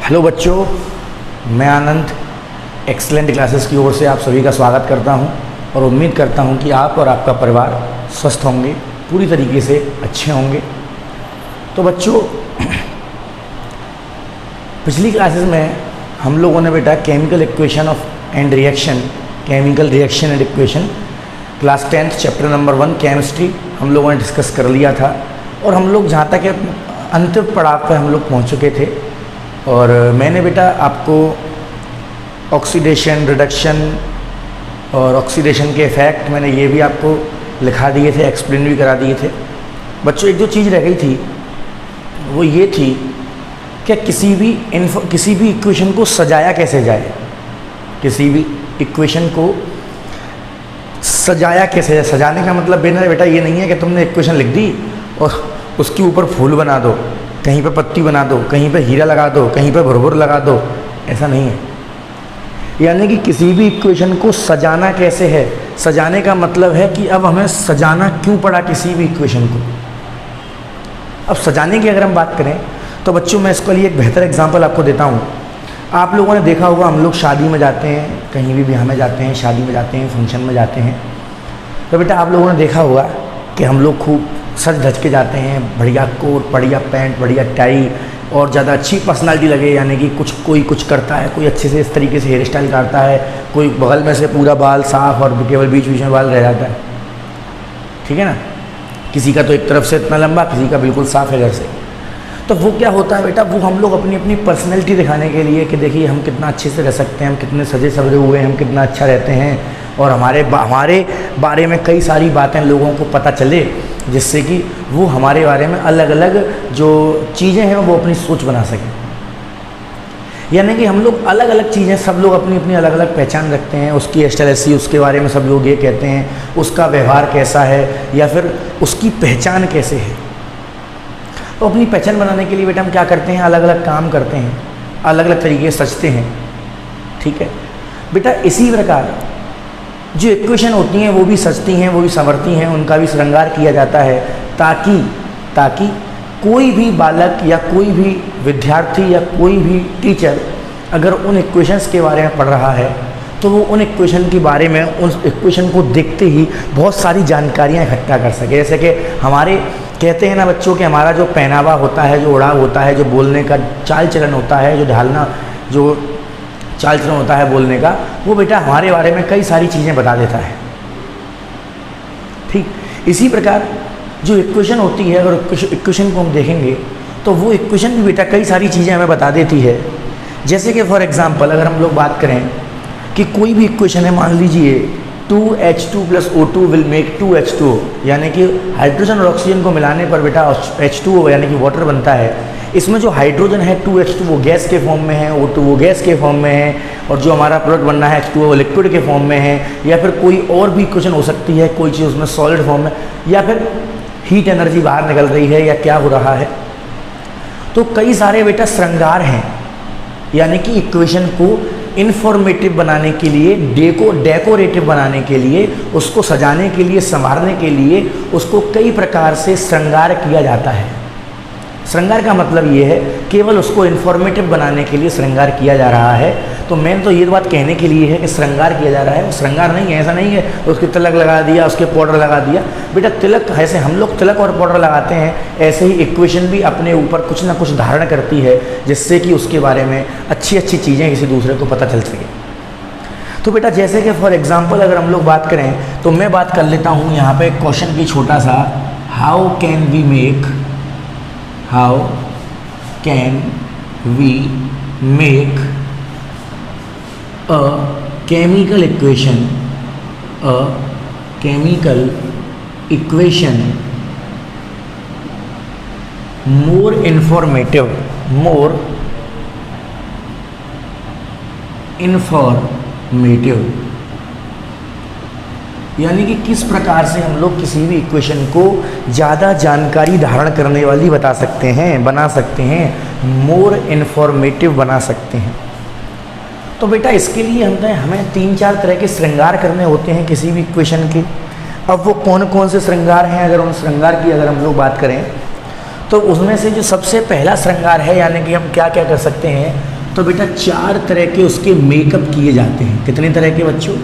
Hello बच्चों, मैं आनंद excellent classes की ओर से आप सभी का स्वागत करता हूं और उम्मीद करता हूं कि आप और आपका परिवार स्वस्थ होंगे, पूरी तरीके से अच्छे होंगे। तो बच्चों, पिछली क्लासेस में हम लोगों ने बेटा chemical equation of and reaction, chemical reaction and equation class 10th chapter number 1 chemistry हम लोगों ने डिस्कस कर लिया था और हम लोग जहाँ तक अंतिम पड़ाव पर हम लोग पहुँच चुके थे। और मैंने बेटा आपको ऑक्सीडेशन, रिडक्शन और ऑक्सीडेशन के इफ़ेक्ट मैंने ये भी आपको लिखा दिए थे, एक्सप्लेन भी करा दिए थे। बच्चों, एक जो चीज़ रह गई थी वो ये थी कि किसी भी इक्वेशन को सजाया कैसे जाए, किसी भी इक्वेशन को सजाया कैसे जाए। सजाने का मतलब बेटा ये नहीं है कि तुमने इक्वेशन लिख दी और उसके ऊपर फूल बना दो, कहीं पे पत्ती बना दो, कहीं पे हीरा लगा दो, कहीं पे भुरभुर लगा दो, ऐसा नहीं है। यानी कि किसी भी इक्वेशन को सजाना कैसे है। सजाने का मतलब है कि अब हमें सजाना क्यों पड़ा किसी भी इक्वेशन को। अब सजाने की अगर हम बात करें तो बच्चों, मैं इसके लिए एक बेहतर एग्जांपल आपको देता हूँ। आप लोगों ने देखा होगा, हम लोग शादी में जाते हैं, कहीं भी ब्याह में जाते हैं, शादी में जाते हैं, फंक्शन में जाते हैं, तो बेटा आप लोगों ने देखा होगा कि हम लोग खूब सज धज के जाते हैं, बढ़िया कोट, बढ़िया पैंट, बढ़िया टाई और ज़्यादा अच्छी पर्सनालिटी लगे। यानी कि कोई कुछ करता है, कोई अच्छे से इस तरीके से हेयर स्टाइल करता है, कोई बगल में से पूरा बाल साफ और केवल बीच बीच में बाल रह जाता है, ठीक है ना। किसी का तो एक तरफ से इतना लंबा, किसी का बिल्कुल साफ है घर से। तो वो क्या होता है बेटा, वो हम लोग अपनी अपनी पर्सनैलिटी दिखाने के लिए कि देखिए हम कितना अच्छे से रह सकते हैं, हम कितने सजे सवरे हुए हैं, हम कितना अच्छा रहते हैं और हमारे बारे में कई सारी बातें लोगों को पता चले, जिससे कि वो हमारे बारे में अलग अलग जो चीज़ें हैं वो अपनी सोच बना सकें। यानी कि हम लोग अलग अलग चीज़ें, सब लोग अपनी अपनी अलग अलग पहचान रखते हैं। उसकी हेयर स्टाइल ऐसी, उसके बारे में सब लोग ये कहते हैं, उसका व्यवहार कैसा है या फिर उसकी पहचान कैसे है। तो अपनी पहचान बनाने के लिए बेटा हम क्या करते हैं, अलग अलग काम करते हैं, अलग अलग तरीके से सजते हैं, ठीक है बेटा। इसी प्रकार जो इक्वेशन होती हैं वो भी सजती हैं, वो भी संवरती हैं, उनका भी श्रृंगार किया जाता है ताकि कोई भी बालक या कोई भी विद्यार्थी या कोई भी टीचर अगर उन इक्वेशंस के बारे में पढ़ रहा है तो वो उन इक्वेशन के बारे में, उन इक्वेशन को देखते ही बहुत सारी जानकारियाँ इकट्ठा कर सके। जैसे कि हमारे कहते हैं ना बच्चों कि हमारा जो पहनावा होता है, जो उड़ाव होता है, जो बोलने का चाल चलन होता है, जो ढालना, जो चाल चलन होता है बोलने का, वो बेटा हमारे बारे में कई सारी चीज़ें बता देता है, ठीक। इसी प्रकार जो इक्वेशन होती है, अगर इक्वेशन को हम देखेंगे तो वो इक्वेशन भी बेटा कई सारी चीज़ें हमें बता देती है। जैसे कि फॉर एग्जांपल अगर हम लोग बात करें कि कोई भी इक्वेशन है, मान लीजिए 2H2 + O2 will make 2H2O, यानी कि हाइड्रोजन और ऑक्सीजन को मिलाने पर बेटा H2O यानी कि वाटर बनता है। इसमें जो हाइड्रोजन है 2H2 वो गैस के फॉर्म में है, O2 वो गैस के फॉर्म में है, और जो हमारा प्रोडक्ट बनना है H2O वो लिक्विड के फॉर्म में है, या फिर कोई और भी इक्वेशन हो सकती है, कोई चीज़ उसमें सॉलिड फॉर्म में, या फिर हीट एनर्जी बाहर निकल रही है या क्या हो रहा है। तो कई सारे बेटा श्रृंगार हैं, यानी कि इक्वेशन को इन्फॉर्मेटिव बनाने के लिए, डेकोरेटिव बनाने के लिए, उसको सजाने के लिए, संवारने के लिए उसको कई प्रकार से श्रृंगार किया जाता है। श्रृंगार का मतलब ये है केवल उसको इन्फॉर्मेटिव बनाने के लिए श्रृंगार किया जा रहा है। तो मैंने तो ये बात कहने के लिए है कि श्रृंगार किया जा रहा है, श्रृंगार नहीं है, ऐसा नहीं है उसके तिलक लगा दिया, उसके पाउडर लगा दिया। बेटा तिलक, ऐसे हम लोग तिलक और पाउडर लगाते हैं, ऐसे ही इक्वेशन भी अपने ऊपर कुछ ना कुछ धारण करती है, जिससे कि उसके बारे में अच्छी अच्छी चीज़ें किसी दूसरे को पता चल सके। तो बेटा जैसे कि फॉर एग्जाम्पल अगर हम लोग बात करें तो मैं बात कर लेता हूँ यहाँ पर क्वेश्चन की छोटा सा, how can we make a chemical equation more informative, यानी कि किस प्रकार से हम लोग किसी भी इक्वेशन को ज़्यादा जानकारी धारण करने वाली बना सकते हैं, मोर इन्फॉर्मेटिव बना सकते हैं। तो बेटा इसके लिए हमें 3-4 तरह के श्रृंगार करने होते हैं किसी भी इक्वेशन के। अब वो कौन कौन से श्रृंगार हैं, अगर उन श्रृंगार की अगर हम लोग बात करें तो उसमें से जो सबसे पहला श्रृंगार है, यानी कि हम क्या क्या कर सकते हैं, तो बेटा 4 तरह के उसके मेकअप किए जाते हैं। कितने तरह के बच्चों?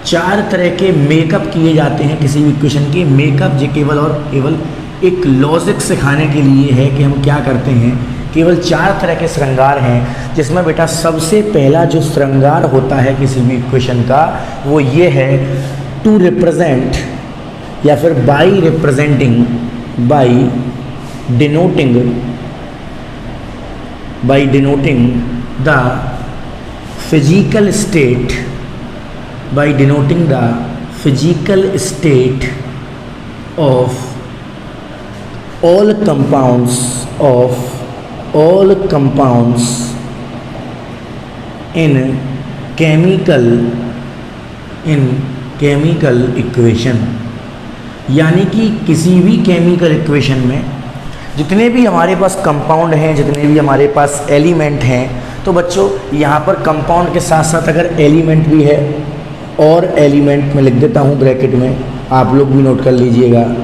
4 तरह के मेकअप किए जाते हैं किसी भी इक्वेशन के। मेकअप जो केवल और केवल एक लॉजिक सिखाने के लिए है कि हम क्या करते हैं। केवल 4 तरह के श्रृंगार हैं, जिसमें बेटा सबसे पहला जो श्रृंगार होता है किसी भी इक्वेशन का वो ये है टू रिप्रेजेंट या फिर by representing by denoting the physical state of all compounds in chemical equation। यानी कि किसी भी केमिकल इक्वेशन में जितने भी हमारे पास कंपाउंड हैं, जितने भी हमारे पास एलिमेंट हैं, तो बच्चों यहाँ पर कंपाउंड के साथ साथ अगर एलिमेंट भी है और एलिमेंट में लिख देता हूँ ब्रैकेट में, आप लोग भी नोट कर लीजिएगा।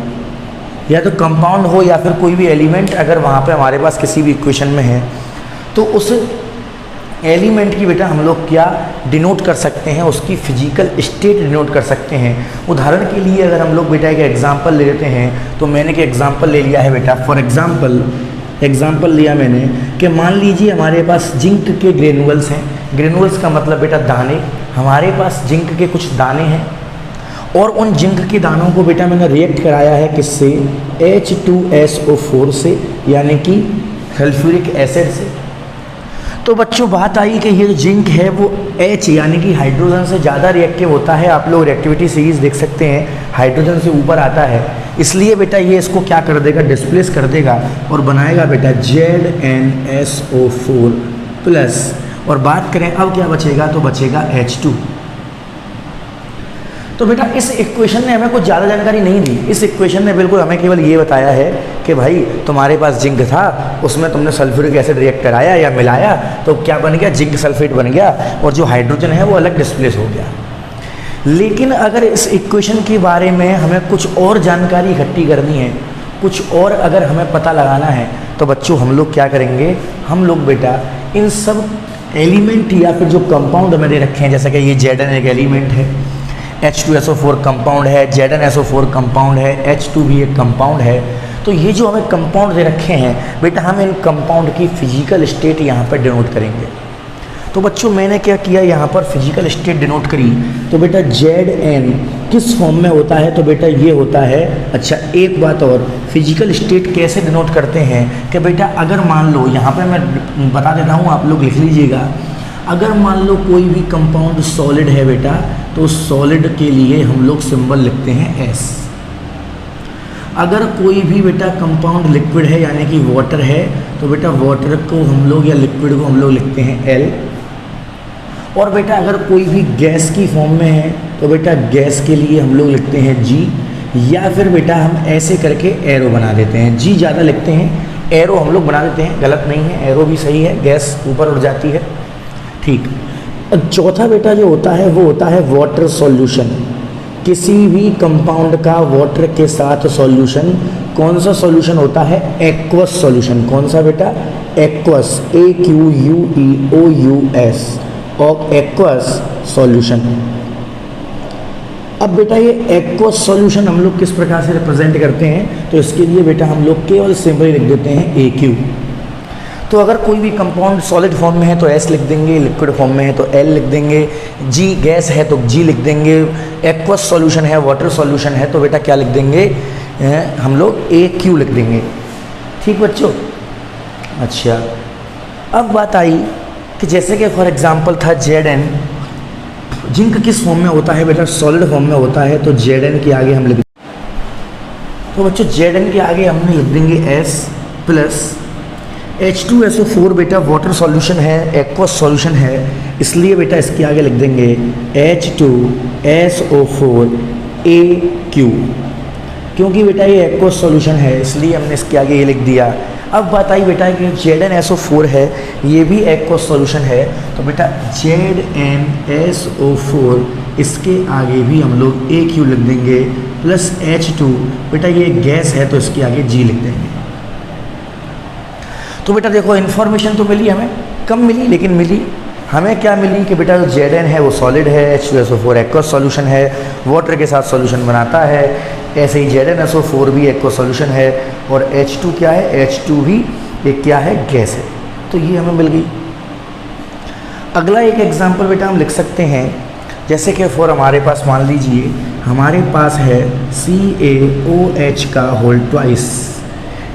या तो कंपाउंड हो या फिर कोई भी एलिमेंट अगर वहाँ पे हमारे पास किसी भी इक्वेशन में है, तो उस एलिमेंट की बेटा हम लोग क्या डिनोट कर सकते हैं, उसकी फिजिकल स्टेट डिनोट कर सकते हैं। उदाहरण के लिए अगर हम लोग बेटा एक एग्जांपल ले लेते हैं, तो मैंने एक एग्जांपल ले लिया है बेटा। फॉर एग्जांपल लिया मैंने कि मान लीजिए हमारे पास जिंक के ग्रेनुअल्स हैं। ग्रेनुअल्स का मतलब बेटा दाने। हमारे पास जिंक के कुछ दाने हैं और उन जिंक के दानों को बेटा मैंने रिएक्ट कराया है किससे? H2SO4 से, यानी कि सल्फ्यूरिक एसिड से। तो बच्चों बात आई कि ये जो जिंक है वो H यानी कि हाइड्रोजन से ज़्यादा रिएक्टिव होता है। आप लोग रिएक्टिविटी सीरीज देख सकते हैं, हाइड्रोजन से ऊपर आता है, इसलिए बेटा ये इसको क्या कर देगा? डिस्प्लेस कर देगा और बनाएगा बेटा ZnSO4 प्लस। और बात करें अब क्या बचेगा, तो बचेगा H2। तो बेटा इस इक्वेशन ने हमें कुछ ज़्यादा जानकारी नहीं दी। इस इक्वेशन ने बिल्कुल हमें केवल ये बताया है कि भाई तुम्हारे पास जिंक था, उसमें तुमने सल्फ्यूरिक एसिड रिएक्ट कराया या मिलाया, तो क्या बन गया? जिंक सल्फेट बन गया और जो हाइड्रोजन है वो अलग डिस्प्लेस हो गया। लेकिन अगर इस इक्वेशन के बारे में हमें कुछ और जानकारी इकट्ठी करनी है, कुछ और अगर हमें पता लगाना है, तो बच्चों हम लोग क्या करेंगे? हम लोग बेटा इन सब एलिमेंट या फिर जो कंपाउंड हमें दे रखे हैं, जैसे कि ये Zn एक एलिमेंट है, H2SO4 कंपाउंड है, ZnSO4 कंपाउंड है, H2 भी एक कंपाउंड है। तो ये जो हमें कंपाउंड दे रखे हैं बेटा, हम इन कंपाउंड की फिजिकल स्टेट यहाँ पर डिनोट करेंगे। तो बच्चों मैंने क्या किया, यहाँ पर फिजिकल स्टेट डिनोट करी। तो बेटा Zn किस फॉर्म में होता है? तो बेटा ये होता है। अच्छा एक बात और, फिजिकल स्टेट कैसे डिनोट करते हैं कि बेटा अगर मान लो, यहाँ पर मैं बता देता हूँ, आप लोग लिख लीजिएगा। अगर मान लो कोई भी कंपाउंड सॉलिड है बेटा, तो सॉलिड के लिए हम लोग सिंबल लिखते हैं S। अगर कोई भी बेटा कंपाउंड लिक्विड है यानी कि वाटर है, तो बेटा वाटर को हम लोग या लिक्विड को हम लोग लिखते हैं L। और बेटा अगर कोई भी गैस की फॉर्म में है, तो बेटा गैस के लिए हम लोग लिखते हैं G, या फिर बेटा हम ऐसे करके एरो बना देते हैं। G ज़्यादा लिखते हैं, एरो हम लोग बना देते हैं, गलत नहीं है, एरो भी सही है, गैस ऊपर उड़ जाती है, ठीक। चौथा बेटा जो होता है वो होता है वाटर सॉल्यूशन। किसी भी कंपाउंड का वाटर के साथ सॉल्यूशन, कौन सा सॉल्यूशन होता है? Aqueous solution. कौन सा बेटा? एक्वस, AQUEOUS, और एक्वस सॉल्यूशन। अब बेटा ये एक्वस सॉल्यूशन हम लोग किस प्रकार से रिप्रेजेंट करते हैं? तो इसके लिए बेटा हम लोग केवल सिंपल लिख देते हैं AQ। तो अगर कोई भी कंपाउंड सॉलिड फॉर्म में है तो S लिख देंगे, लिक्विड फॉर्म में है तो L लिख देंगे, G गैस है तो G लिख देंगे, एक्वस सॉल्यूशन है, वाटर सॉल्यूशन है, तो बेटा क्या लिख देंगे? हम लोग AQ लिख देंगे। ठीक बच्चों? अच्छा अब बात आई कि जैसे कि फॉर एग्जांपल था Zn, जिंक किस फॉर्म में होता है बेटा? सॉलिड फॉर्म में होता है, तो Zn के आगे हम लिख, तो बच्चों Zn के आगे हमने लिख देंगे S प्लस H2SO4 बेटा वाटर सॉल्यूशन है, एक्वस सॉल्यूशन है, इसलिए बेटा इसके आगे लिख देंगे H2SO4 AQ, क्योंकि बेटा ये एक्वस सॉल्यूशन है इसलिए हमने इसके आगे ये लिख दिया। अब बात आई बेटा कि ZnSO4 है, ये भी एक्वस सॉल्यूशन है, तो बेटा ZnSO4 इसके आगे भी हम लोग AQ लिख देंगे प्लस H2, बेटा ये गैस है तो इसके आगे G लिख देंगे। तो बेटा देखो इन्फॉर्मेशन तो मिली हमें, कम मिली लेकिन मिली। हमें क्या मिली कि बेटा जो Zn है वो सॉलिड है, H2SO4 एक्वस सॉल्यूशन है, वाटर के साथ सॉल्यूशन बनाता है। ऐसे ही ZnSO4 भी एक्वस सॉल्यूशन है और H2 क्या है, H2 भी एक क्या है, गैस है। तो ये हमें मिल गई। अगला एक एग्जाम्पल बेटा हम लिख सकते हैं, जैसे कि फॉर हमारे पास मान लीजिए हमारे पास है CaOH का होल ट्वाइस,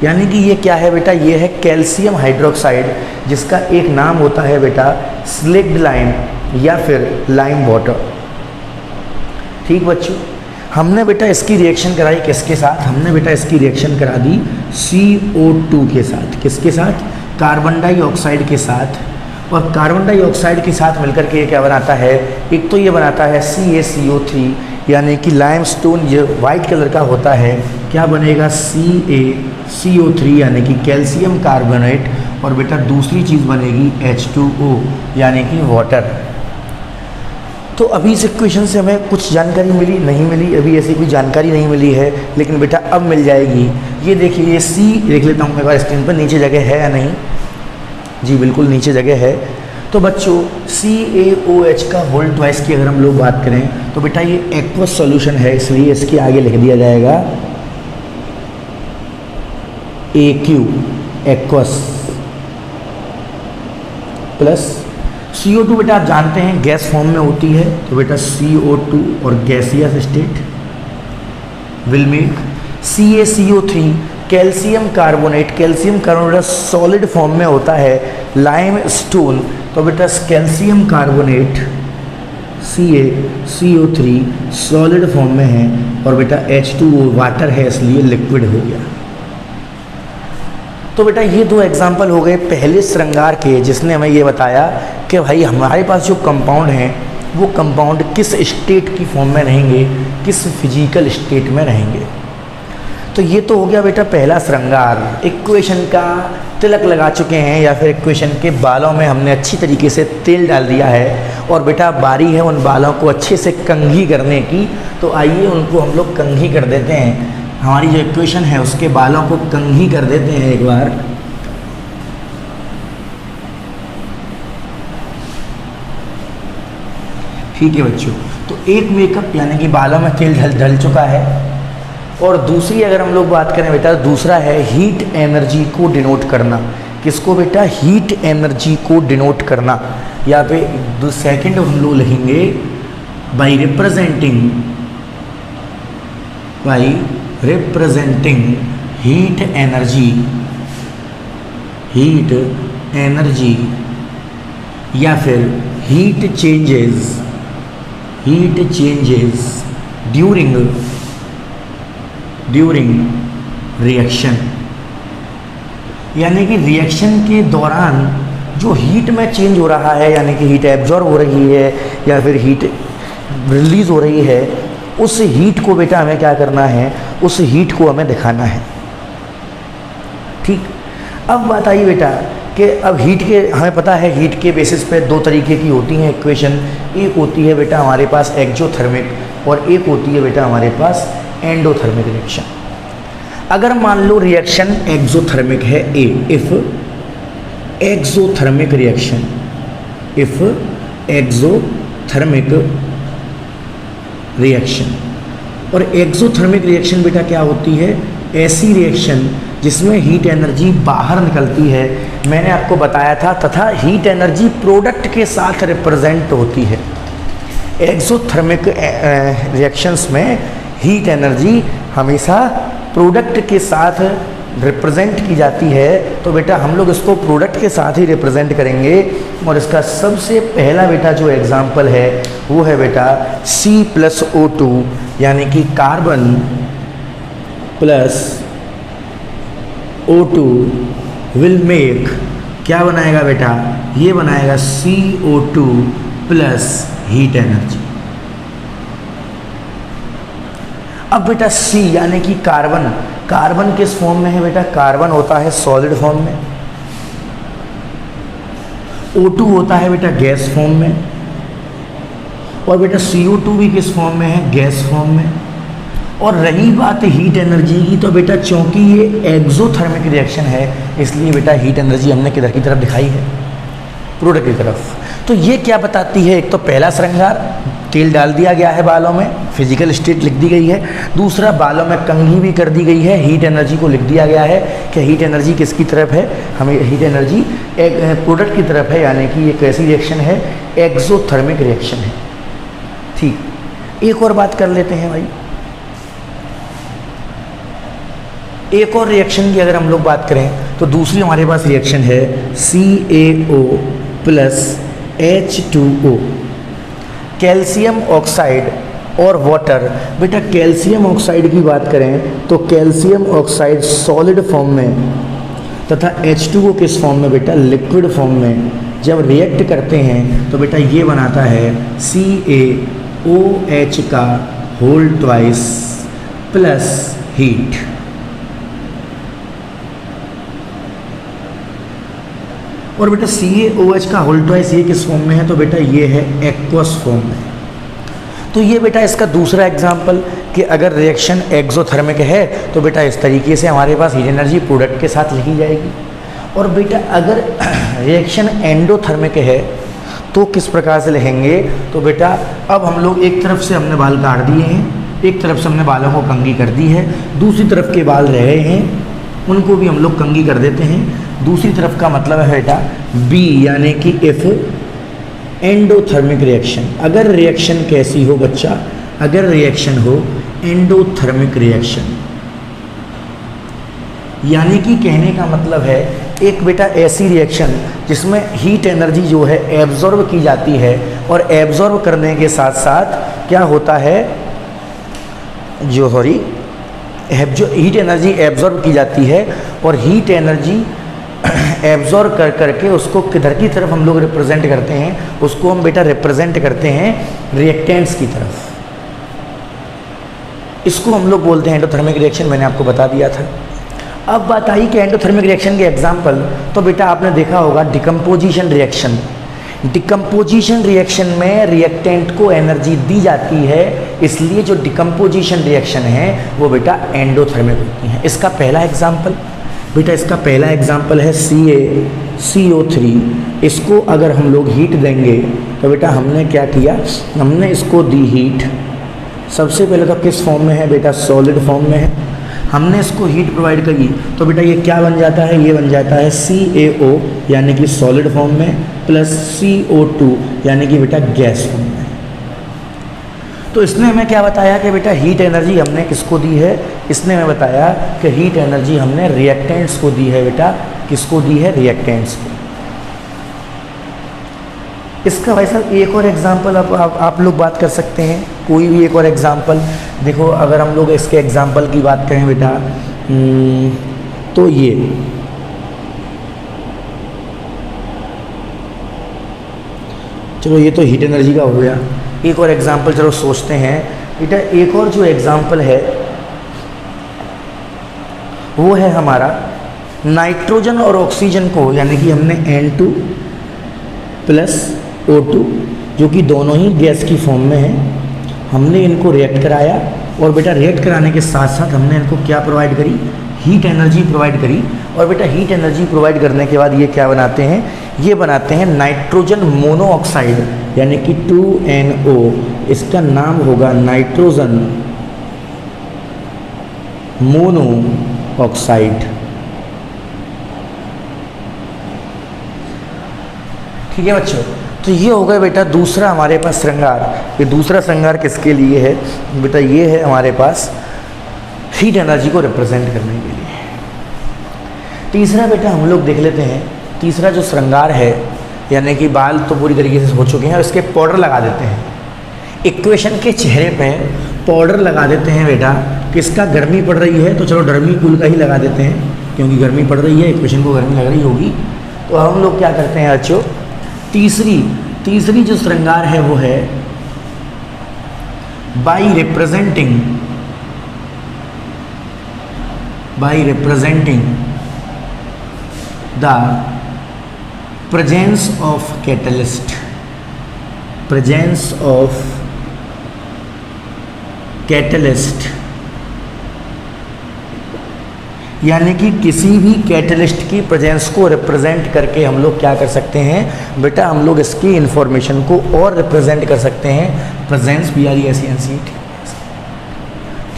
यानी कि ये क्या है बेटा, ये है कैल्शियम हाइड्रोक्साइड, जिसका एक नाम होता है बेटा स्लेक्ड लाइम या फिर लाइम वाटर। ठीक बच्चों, हमने बेटा इसकी रिएक्शन कराई किसके साथ, हमने बेटा इसकी रिएक्शन करा दी CO2 के साथ। किसके साथ, कार्बन डाइऑक्साइड के साथ। और कार्बन डाइऑक्साइड के साथ मिलकर के ये क्या बनाता है, एक तो ये बनाता है CaCO3, यानी कि लाइमस्टोन ये वाइट कलर का होता है, क्या बनेगा CaCO3 यानी कि कैल्शियम कार्बोनेट, और बेटा दूसरी चीज़ बनेगी H2O यानी कि वाटर। तो अभी इस इक्वेशन से हमें कुछ जानकारी मिली नहीं मिली, अभी ऐसी कोई जानकारी नहीं मिली है, लेकिन बेटा अब मिल जाएगी। ये देखिए, ये C देख लेता हूँ मैं एक बार स्क्रीन पर, नीचे जगह है या नहीं, जी बिल्कुल नीचे जगह है। तो बच्चों CaOH का होल ट्वाइस की अगर हम लोग बात करें तो बेटा ये एक्वस सॉल्यूशन है, इसलिए इसके आगे लिख दिया जाएगा AQ एक्वस प्लस CO2 बेटा आप जानते हैं गैस फॉर्म में होती है, तो बेटा CO2 और gaseous state will make CaCO3 calcium carbonate, calcium carbonate solid form में होता है लाइम स्टोन, तो बेटा calcium carbonate CaCO3 solid form में है, और बेटा H2O वाटर है इसलिए लिक्विड हो गया। तो बेटा ये दो एग्जाम्पल हो गए पहले श्रृंगार के, जिसने हमें ये बताया कि भाई हमारे पास जो कंपाउंड हैं वो कंपाउंड किस स्टेट की फॉर्म में रहेंगे, किस फिजिकल स्टेट में रहेंगे। तो ये तो हो गया बेटा पहला श्रृंगार, इक्वेशन का तिलक लगा चुके हैं, या फिर इक्वेशन के बालों में हमने अच्छी तरीके से तेल डाल दिया है, और बेटा बारी है उन बालों को अच्छे से कंघी करने की। तो आइए उनको हम लोग कंघी कर देते हैं, हमारी जो इक्वेशन है उसके बालों को कंघी कर देते हैं एक बार। ठीक है बच्चों, तो एक मेकअप यानी कि बालों में तेल ढल चुका है, और दूसरी अगर हम लोग बात करें बेटा, दूसरा है हीट एनर्जी को डिनोट करना। किसको बेटा, हीट एनर्जी को डिनोट करना। यहाँ पे सेकंड हम लोग लिखेंगे बाई रिप्रेजेंटिंग हीट एनर्जी या फिर हीट चेंजेस ड्यूरिंग रिएक्शन, यानी कि रिएक्शन के दौरान जो हीट में चेंज हो रहा है, यानी कि हीट एब्जॉर्ब हो रही है या फिर हीट रिलीज हो रही है, उस हीट को बेटा हमें क्या करना है, उस हीट को हमें दिखाना है। ठीक, अब बात आई बेटा कि अब हीट के हमें पता है हीट के बेसिस पे दो तरीके की होती हैं इक्वेशन, एक होती है बेटा हमारे पास एक्जोथर्मिक और एक होती है बेटा हमारे पास एंडोथर्मिक रिएक्शन। अगर मान लो रिएक्शन एक्जोथर्मिक है ए, इफ एक्जोथर्मिक रिएक्शन, और एक्जोथर्मिक रिएक्शन बेटा क्या होती है, ऐसी रिएक्शन जिसमें हीट एनर्जी बाहर निकलती है, मैंने आपको बताया था, तथा हीट एनर्जी प्रोडक्ट के साथ रिप्रेजेंट होती है। एक्जोथर्मिक रिएक्शंस में हीट एनर्जी हमेशा प्रोडक्ट के साथ रिप्रेजेंट की जाती है, तो बेटा हम लोग इसको प्रोडक्ट के साथ ही रिप्रेजेंट करेंगे। और इसका सबसे पहला बेटा जो एग्जांपल है वो है बेटा C+O2, यानी कि carbon plus O2 will make, क्या बनाएगा बेटा, ये बनाएगा CO2 प्लस हीट एनर्जी। अब बेटा C यानी कि कार्बन, कार्बन किस फॉर्म में है बेटा, कार्बन होता है सॉलिड फॉर्म में, O2 होता है बेटा गैस फॉर्म में, और बेटा CO2 भी किस फॉर्म में है, गैस फॉर्म में। और रही बात हीट एनर्जी की, तो बेटा चूंकि ये एक्सोथर्मिक रिएक्शन है इसलिए बेटा हीट एनर्जी हमने किधर की तरफ दिखाई है, प्रोडक्ट की तरफ। तो ये क्या बताती है, एक तो पहला श्रृंगार तेल डाल दिया गया है बालों में, फिजिकल स्टेट लिख दी गई है। दूसरा, बालों में कंघी भी कर दी गई है, हीट एनर्जी को लिख दिया गया है कि हीट एनर्जी किसकी तरफ है, हमें हीट एनर्जी एक प्रोडक्ट की तरफ है, यानी कि ये कैसी रिएक्शन है, एक्सोथर्मिक रिएक्शन है। ठीक, एक और बात कर लेते हैं भाई, एक और रिएक्शन की अगर हम लोग बात करें तो दूसरी हमारे पास रिएक्शन है CaO plus H2O, calcium oxide और वाटर। बेटा कैल्शियम ऑक्साइड की बात करें तो कैल्शियम ऑक्साइड सॉलिड फॉर्म में तथा H2O किस फॉर्म में बेटा, लिक्विड फॉर्म में जब रिएक्ट करते हैं तो बेटा ये बनाता है CaOH का होल ट्वाइस प्लस हीट। और बेटा CaOH का होल ट्वाइस ये किस फॉर्म में है, तो बेटा ये है एक्वस फॉर्म में। तो ये बेटा इसका दूसरा एग्जाम्पल कि अगर रिएक्शन एक्सोथर्मिक है तो बेटा इस तरीके से हमारे पास हीट एनर्जी प्रोडक्ट के साथ लिखी जाएगी। और बेटा अगर रिएक्शन एंडोथर्मिक है तो किस प्रकार से लिखेंगे, तो बेटा अब हम लोग एक तरफ से हमने बाल काट दिए हैं, एक तरफ से हमने बालों को कंघी कर दी है, दूसरी तरफ के बाल रह गए हैं उनको भी हम लोग कंघी कर देते हैं। दूसरी तरफ का मतलब है बेटा B, यानी कि इफ एंडोथर्मिक रिएक्शन, अगर रिएक्शन कैसी हो बच्चा, अगर रिएक्शन हो एंडोथर्मिक रिएक्शन, यानी कि कहने का मतलब है एक बेटा ऐसी रिएक्शन जिसमें हीट एनर्जी जो है एब्जॉर्ब की जाती है और एब्जॉर्ब करने के साथ साथ क्या होता है, जो हीट एनर्जी एब्जॉर्ब की जाती है और हीट एनर्जी एब्जॉर्ब कर करके उसको किधर की तरफ हम लोग रिप्रेजेंट करते हैं, उसको हम बेटा रिप्रेजेंट करते हैं रिएक्टेंट्स की तरफ। इसको हम लोग बोलते हैं एंडोथर्मिक रिएक्शन, मैंने आपको बता दिया था। अब बात आई कि एंडोथर्मिक रिएक्शन के एग्जाम्पल, तो बेटा आपने देखा होगा डिकम्पोजिशन रिएक्शन। डिकम्पोजिशन रिएक्शन में रिएक्टेंट को एनर्जी दी जाती है, इसलिए जो डिकम्पोजिशन रिएक्शन है वो बेटा एंडोथर्मिक होती है। इसका पहला एग्जाम्पल बेटा, इसका पहला एग्जाम्पल है CaCO3। इसको अगर हम लोग हीट देंगे तो बेटा हमने क्या किया, हमने इसको दी हीट। सबसे पहले तो किस फॉर्म में है बेटा, सॉलिड फॉर्म में है। हमने इसको हीट प्रोवाइड करी तो बेटा ये क्या बन जाता है, ये बन जाता है CaO यानी कि सॉलिड फॉर्म में प्लस CO2 यानी कि बेटा गैस फॉर्म में। तो इसने हमें क्या बताया कि बेटा हीट एनर्जी हमने किसको दी है, इसने हमें बताया कि हीट एनर्जी हमने रिएक्टेंट्स को दी है बेटा, किसको दी है, रिएक्टेंट्स को। इसका भाई साहब एक और एग्जांपल आप लोग बात कर सकते हैं, कोई भी एक और एग्जांपल। देखो अगर हम लोग इसके एग्जांपल की बात करें बेटा, तो ये चलो ये तो हीट एनर्जी का हो गया। एक और एग्जांपल चलो सोचते हैं बेटा, एक और जो एग्जांपल है वो है हमारा नाइट्रोजन और ऑक्सीजन को, यानी कि हमने N2 प्लस O2 जो कि दोनों ही गैस की फॉर्म में है, हमने इनको रिएक्ट कराया और बेटा रिएक्ट कराने के साथ साथ हमने इनको क्या प्रोवाइड करी, हीट एनर्जी प्रोवाइड करी। और बेटा हीट एनर्जी प्रोवाइड करने के बाद ये क्या बनाते हैं, ये बनाते हैं नाइट्रोजन मोनोऑक्साइड यानी कि 2NO। इसका नाम होगा नाइट्रोजन मोनोऑक्साइड। ठीक है बच्चों, तो ये हो गया बेटा दूसरा हमारे पास श्रृंगार। ये दूसरा श्रृंगार किसके लिए है बेटा, ये है हमारे पास हीट एनर्जी को रिप्रेजेंट करने के लिए। तीसरा बेटा हम लोग देख लेते हैं, तीसरा जो श्रृंगार है यानी कि बाल तो पूरी तरीके से हो चुके हैं और इसके पाउडर लगा देते हैं। इक्वेशन के चेहरे पे पाउडर लगा देते हैं बेटा, किसका, गर्मी पड़ रही है तो चलो डर्मी कूल का ही लगा देते हैं क्योंकि गर्मी पड़ रही है, इक्वेशन को गर्मी लग रही होगी। तो हम लोग क्या करते हैं बच्चों, तीसरी जो श्रृंगार है वो है by representing the presence of catalyst यानी कि किसी भी कैटलिस्ट की प्रेजेंस को रिप्रेजेंट करके हम लोग क्या कर सकते हैं बेटा, हम लोग इसकी इंफॉर्मेशन को और रिप्रेजेंट कर सकते हैं, प्रेजेंस PRESENCE।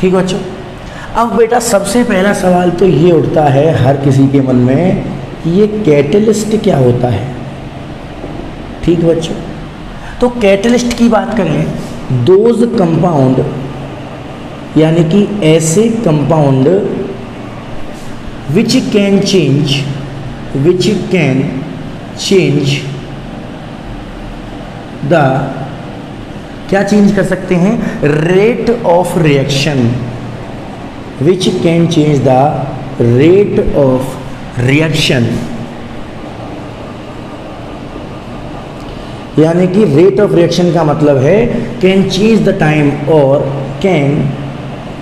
ठीक है बच्चों। अब बेटा सबसे पहला सवाल तो ये उठता है हर किसी के मन में कि ये कैटलिस्ट क्या होता है। ठीक है बच्चों। तो कैटलिस्ट की बात करें, दोज कंपाउंड यानी कि ऐसे compound which can change the, क्या चेंज कर सकते हैं, rate of reaction, which can change the rate of reaction, यानी कि रेट ऑफ रिएक्शन का मतलब है कैन चेंज द टाइम और can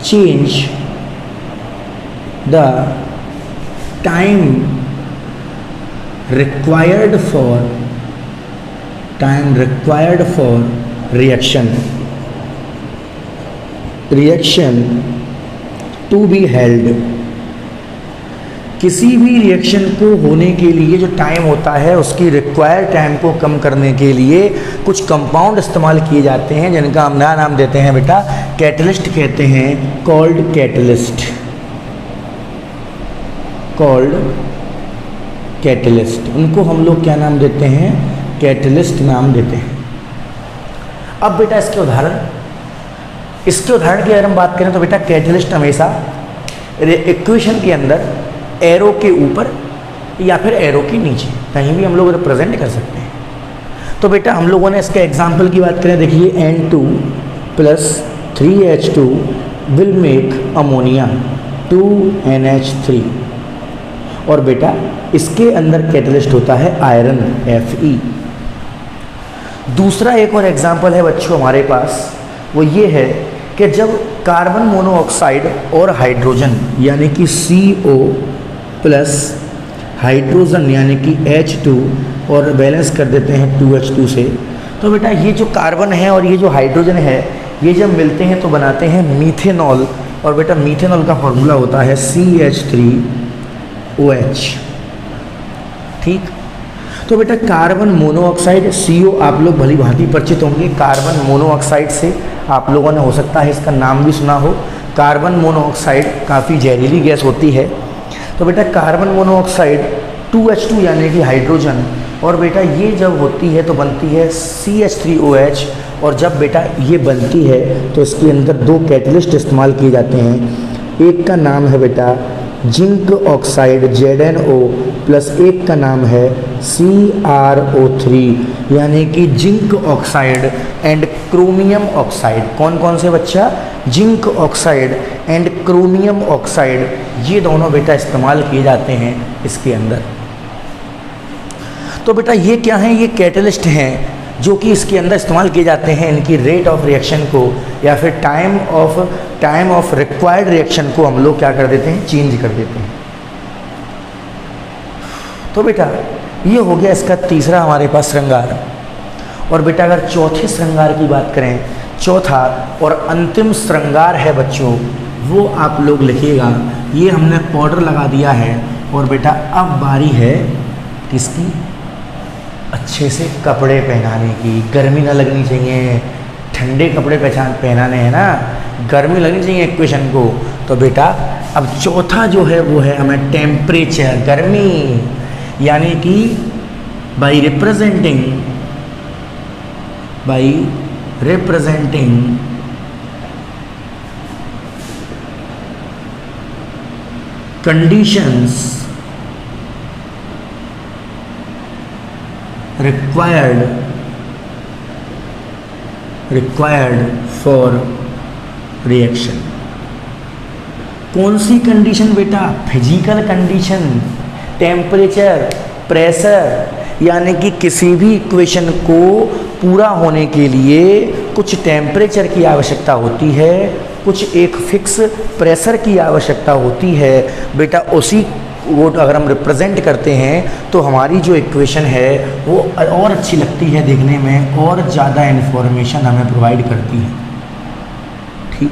change the time required for reaction to be held। किसी भी रिएक्शन को होने के लिए जो टाइम होता है उसकी रिक्वायर्ड टाइम को कम करने के लिए कुछ कंपाउंड इस्तेमाल किए जाते हैं जिनका हम नया नाम देते हैं बेटा कैटलिस्ट कहते हैं, कॉल्ड कैटलिस्ट। उनको हम लोग क्या नाम देते हैं, कैटलिस्ट नाम देते हैं। अब बेटा इसके उदाहरण की अगर हम बात करें तो बेटा कैटलिस्ट हमेशा इक्वेशन के अंदर एरो के ऊपर या फिर एरो के नीचे कहीं भी हम लोग रिप्रेजेंट कर सकते हैं। तो बेटा हम लोगों ने इसके एग्जाम्पल की बात करें, देखिए N2 + 3H2 will make ammonia 2NH3, और बेटा इसके अंदर कैटलिस्ट होता है आयरन Fe। दूसरा एक और एग्जाम्पल है बच्चों हमारे पास, वो ये है कि जब कार्बन मोनोऑक्साइड और हाइड्रोजन यानी कि CO प्लस हाइड्रोजन यानी कि H2 और बैलेंस कर देते हैं 2H2 से, तो बेटा ये जो कार्बन है और ये जो हाइड्रोजन है ये जब मिलते हैं तो बनाते हैं मीथेनॉल, और बेटा मीथेनॉल का फॉर्मूला होता है CH3OH। ठीक। तो बेटा कार्बन मोनोऑक्साइड CO आप लोग भली भांति परिचित होंगे, कार्बन मोनोऑक्साइड से आप लोगों ने हो सकता है इसका नाम भी सुना हो। कार्बन मोनोऑक्साइड काफ़ी जहरीली गैस होती है। तो बेटा कार्बन मोनोऑक्साइड 2H2 यानी कि हाइड्रोजन, और बेटा ये जब होती है तो बनती है CH3OH, और जब बेटा ये बनती है तो इसके अंदर दो कैटलिस्ट इस्तेमाल किए जाते हैं। एक का नाम है बेटा जिंक ऑक्साइड ZnO प्लस एक का नाम है CrO3 यानी कि zinc oxide and chromium oxide. कौन कौन से बच्चा, zinc oxide and chromium oxide, ये दोनों बेटा इस्तेमाल किए जाते हैं इसके अंदर। तो बेटा ये क्या हैं, ये कैटलिस्ट हैं जो कि इसके अंदर इस्तेमाल किए जाते हैं इनकी रेट ऑफ रिएक्शन को या फिर टाइम ऑफ रिक्वायर्ड रिएक्शन को हम लोग क्या कर देते हैं, चेंज कर देते हैं। तो बेटा ये हो गया इसका तीसरा हमारे पास श्रृंगार। और बेटा अगर चौथे श्रृंगार की बात करें, चौथा और अंतिम श्रृंगार है बच्चों, वो आप लोग लिखिएगा। ये हमने पाउडर लगा दिया है और बेटा अब बारी है किसकी, अच्छे से कपड़े पहनाने की। गर्मी ना लगनी चाहिए, ठंडे कपड़े पहनाने हैं ना, गर्मी लगनी चाहिए इक्वेशन को। तो बेटा अब चौथा जो है वो है हमें टेम्परेचर, गर्मी, यानी कि by representing conditions required for reaction। कौन सी कंडीशन बेटा, फिजिकल कंडीशन, टेम्परेचर, प्रेशर, यानी कि किसी भी इक्वेशन को पूरा होने के लिए कुछ टेम्परेचर की आवश्यकता होती है, कुछ एक फिक्स प्रेशर की आवश्यकता होती है बेटा। उसी वो अगर हम रिप्रेजेंट करते हैं तो हमारी जो इक्वेशन है वो और अच्छी लगती है देखने में, और ज़्यादा इन्फॉर्मेशन हमें प्रोवाइड करती है। ठीक।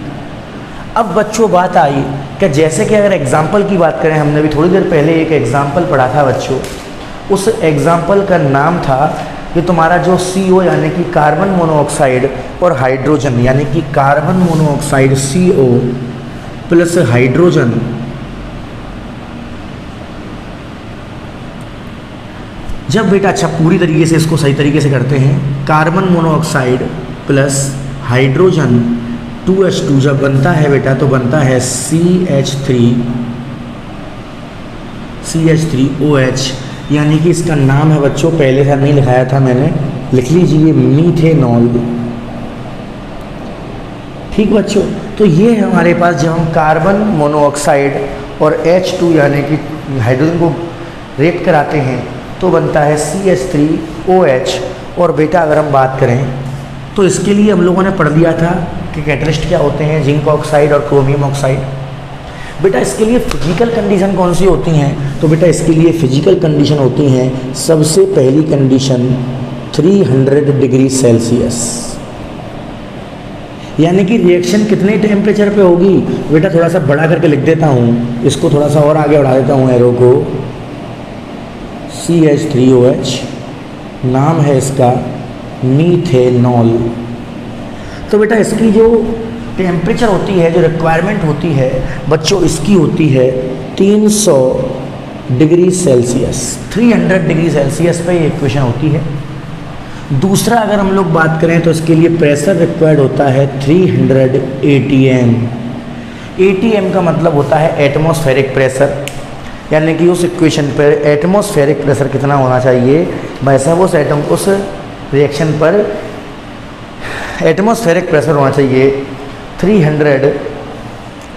अब बच्चों बात आई कि जैसे कि अगर एग्जाम्पल की बात करें, हमने भी थोड़ी देर पहले एक एग्जाम्पल पढ़ा था बच्चों, उस एग्जाम्पल का नाम था कि तुम्हारा जो CO यानी कि कार्बन मोनोऑक्साइड और हाइड्रोजन, यानी कि carbon monoxide CO plus hydrogen जब बेटा, अच्छा पूरी तरीके से इसको सही तरीके से करते हैं, carbon monoxide plus hydrogen 2H2 जब बनता है बेटा तो बनता है CH3OH, यानी कि इसका नाम है बच्चों, पहले से नहीं लिखाया था मैंने, लिख लीजिए मीथेनॉल। ठीक बच्चों, तो ये है हमारे पास जब हम कार्बन मोनोऑक्साइड और H2 यानी कि हाइड्रोजन को रिएक्ट कराते हैं तो बनता है CH3OH। और बेटा अगर हम बात करें तो इसके लिए हम लोगों ने पढ़ लिया था कि कैटलिस्ट क्या होते हैं, जिंक ऑक्साइड और क्रोमियम ऑक्साइड। बेटा इसके लिए फिजिकल कंडीशन कौन सी होती हैं, तो बेटा इसके लिए फिजिकल कंडीशन होती हैं, सबसे पहली कंडीशन 300 डिग्री सेल्सियस, यानी कि रिएक्शन कितने टेम्परेचर पे होगी बेटा, थोड़ा सा बड़ा करके लिख देता हूँ, इसको थोड़ा सा और आगे बढ़ा देता हूँ एरो को, CH3OH, नाम है इसका मीथेनॉल। तो बेटा इसकी जो टेम्परेचर होती है, जो रिक्वायरमेंट होती है बच्चों, इसकी होती है 300 डिग्री सेल्सियस, 300 डिग्री सेल्सियस पे ये इक्वेशन होती है। दूसरा अगर हम लोग बात करें तो इसके लिए प्रेशर रिक्वायर्ड होता है 300 ATM। ATM का मतलब होता है एटमॉस्फेरिक प्रेशर, यानी कि उस इक्वेशन पर एटमॉस्फेरिक प्रेशर कितना होना चाहिए भाई साहब, उस रिएक्शन पर एटमॉस्फेरिक प्रेशर होना चाहिए 300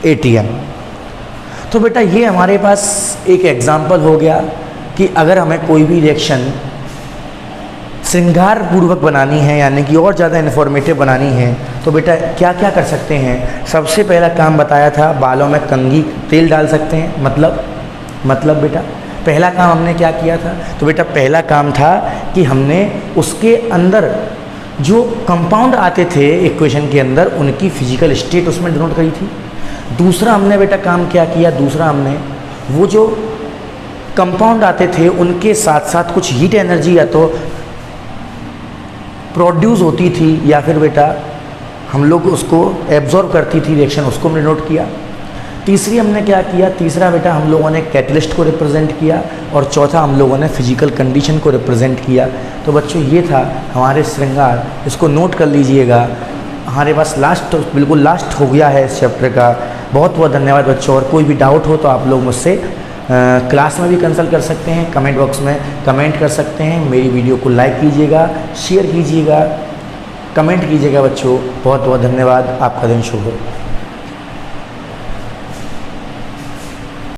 ATM। तो बेटा ये हमारे पास एक एग्जाम्पल हो गया कि अगर हमें कोई भी रिएक्शन श्रृंगार पूर्वक बनानी है, यानी कि और ज़्यादा इन्फॉर्मेटिव बनानी है, तो बेटा क्या क्या कर सकते हैं। सबसे पहला काम बताया था, बालों में कंघी तेल डाल सकते हैं। मतलब बेटा पहला काम हमने क्या किया था, तो बेटा पहला काम था कि हमने उसके अंदर जो कंपाउंड आते थे इक्वेशन के अंदर, उनकी फिजिकल स्टेट उसमें डिनोट करी थी। दूसरा हमने बेटा काम क्या किया, दूसरा हमने वो जो कंपाउंड आते थे उनके साथ साथ कुछ हीट एनर्जी या तो प्रोड्यूस होती थी या फिर बेटा हम लोग उसको एब्जॉर्ब करती थी रिएक्शन, उसको हमने नोट किया। तीसरी हमने क्या किया, तीसरा बेटा हम लोगों ने कैटलिस्ट को रिप्रेजेंट किया, और चौथा हम लोगों ने फिजिकल कंडीशन को रिप्रेजेंट किया। तो बच्चों ये था हमारे श्रृंगार, इसको नोट कर लीजिएगा। हमारे पास बिल्कुल लास्ट हो गया है इस चैप्टर का। बहुत बहुत धन्यवाद बच्चों, और कोई भी डाउट हो तो आप लोग मुझसे क्लास में भी कंसल्ट कर सकते हैं, कमेंट बॉक्स में कमेंट कर सकते हैं। मेरी वीडियो को लाइक कीजिएगा, शेयर कीजिएगा, कमेंट कीजिएगा बच्चों। बहुत बहुत धन्यवाद, आपका दिन शुभ हो।